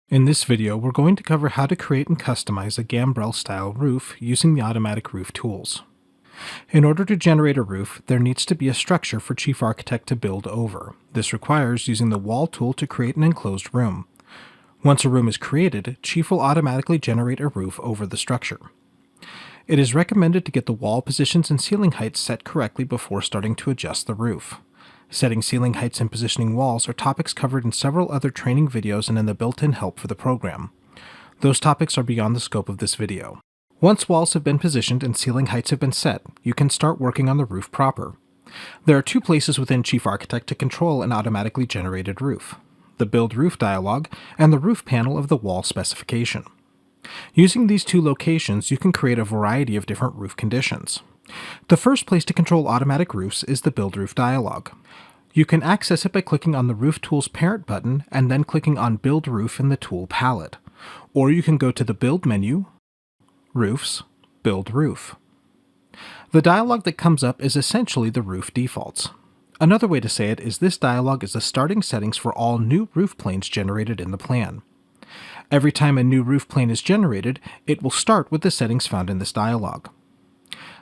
In this video, we're going to cover how to create and customize a gambrel-style roof using the automatic roof tools. In order to generate a roof, there needs to be a structure for Chief Architect to build over. This requires using the Wall tool to create an enclosed room. Once a room is created, Chief will automatically generate a roof over the structure. It is recommended to get the wall positions and ceiling heights set correctly before starting to adjust the roof. Setting ceiling heights and positioning walls are topics covered in several other training videos and in the built-in help for the program. Those topics are beyond the scope of this video. Once walls have been positioned and ceiling heights have been set, you can start working on the roof proper. There are two places within Chief Architect to control an automatically generated roof: the Build Roof dialog and the roof panel of the Wall Specification. Using these two locations, you can create a variety of different roof conditions. The first place to control automatic roofs is the Build Roof dialog. You can access it by clicking on the Roof Tool's parent button and then clicking on Build Roof in the tool palette. Or you can go to the Build menu, Roofs, Build Roof. The dialog that comes up is essentially the roof defaults. Another way to say it is this dialog is the starting settings for all new roof planes generated in the plan. Every time a new roof plane is generated, it will start with the settings found in this dialog.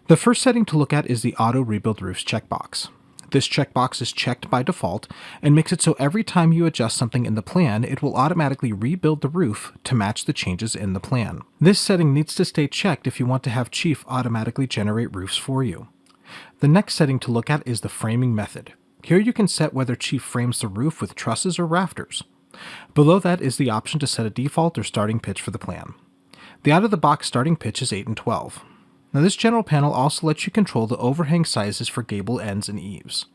The first setting to look at is the Auto Rebuild Roofs checkbox. This checkbox is checked by default and makes it so every time you adjust something in the plan, it will automatically rebuild the roof to match the changes in the plan. This setting needs to stay checked if you want to have Chief automatically generate roofs for you. The next setting to look at is the framing method. Here you can set whether Chief frames the roof with trusses or rafters. Below that is the option to set a default or starting pitch for the plan. The out-of-the-box starting pitch is 8 and 12. Now this general panel also lets you control the overhang sizes for gable ends and eaves.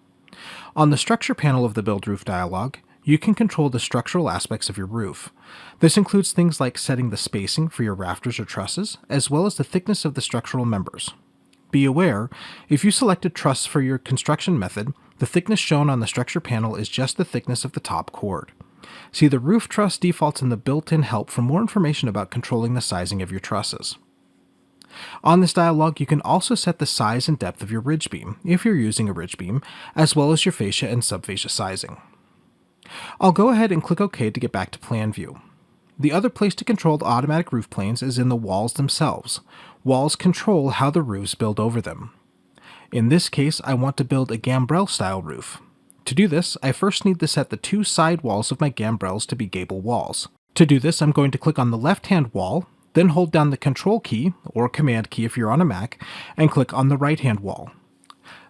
On the structure panel of the Build Roof dialog, you can control the structural aspects of your roof. This includes things like setting the spacing for your rafters or trusses, as well as the thickness of the structural members. Be aware, if you selected truss for your construction method, the thickness shown on the structure panel is just the thickness of the top chord. See the roof truss defaults in the built-in help for more information about controlling the sizing of your trusses. On this dialog, you can also set the size and depth of your ridge beam, if you're using a ridge beam, as well as your fascia and subfascia sizing. I'll go ahead and click OK to get back to plan view. The other place to control the automatic roof planes is in the walls themselves. Walls control how the roofs build over them. In this case, I want to build a gambrel-style roof. To do this, I first need to set the two side walls of my gambrels to be gable walls. To do this, I'm going to click on the left-hand wall, then hold down the Control key, or Command key if you're on a Mac, and click on the right-hand wall.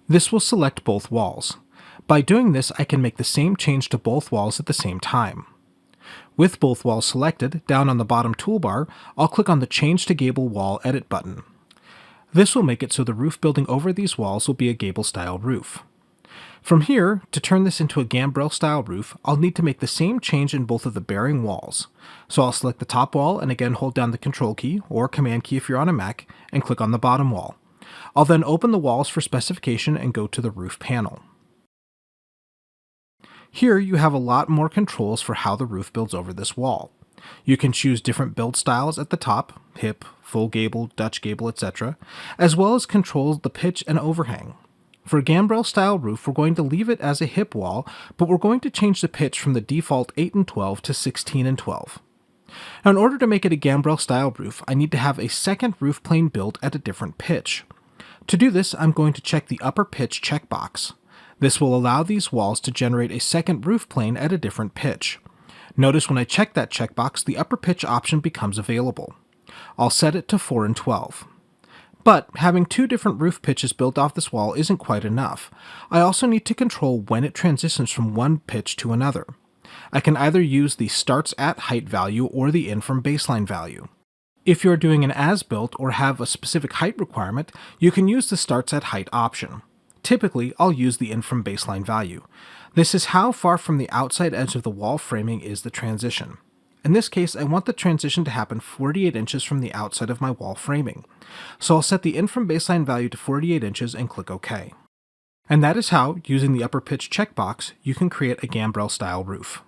This will select both walls. By doing this, I can make the same change to both walls at the same time. With both walls selected, down on the bottom toolbar, I'll click on the Change to Gable Wall Edit button. This will make it so the roof building over these walls will be a gable-style roof. From here, to turn this into a gambrel-style roof, I'll need to make the same change in both of the bearing walls. So I'll select the top wall and again hold down the Control key, or Command key if you're on a Mac, and click on the bottom wall. I'll then open the walls for specification and go to the roof panel. Here you have a lot more controls for how the roof builds over this wall. You can choose different build styles at the top, hip, full gable, Dutch gable, etc., as well as control the pitch and overhang. For a gambrel-style roof, we're going to leave it as a hip wall, but we're going to change the pitch from the default 8 and 12 to 16 and 12. Now, in order to make it a gambrel-style roof, I need to have a second roof plane built at a different pitch. To do this, I'm going to check the upper pitch checkbox. This will allow these walls to generate a second roof plane at a different pitch. Notice when I check that checkbox, the upper pitch option becomes available. I'll set it to 4 and 12. But having two different roof pitches built off this wall isn't quite enough. I also need to control when it transitions from one pitch to another. I can either use the starts at height value or the in from baseline value. If you're doing an as-built or have a specific height requirement, you can use the starts at height option. Typically, I'll use the in from baseline value. This is how far from the outside edge of the wall framing is the transition. In this case, I want the transition to happen 48 inches from the outside of my wall framing. So I'll set the in from baseline value to 48 inches and click OK. And that is how, using the upper pitch checkbox, you can create a gambrel-style roof.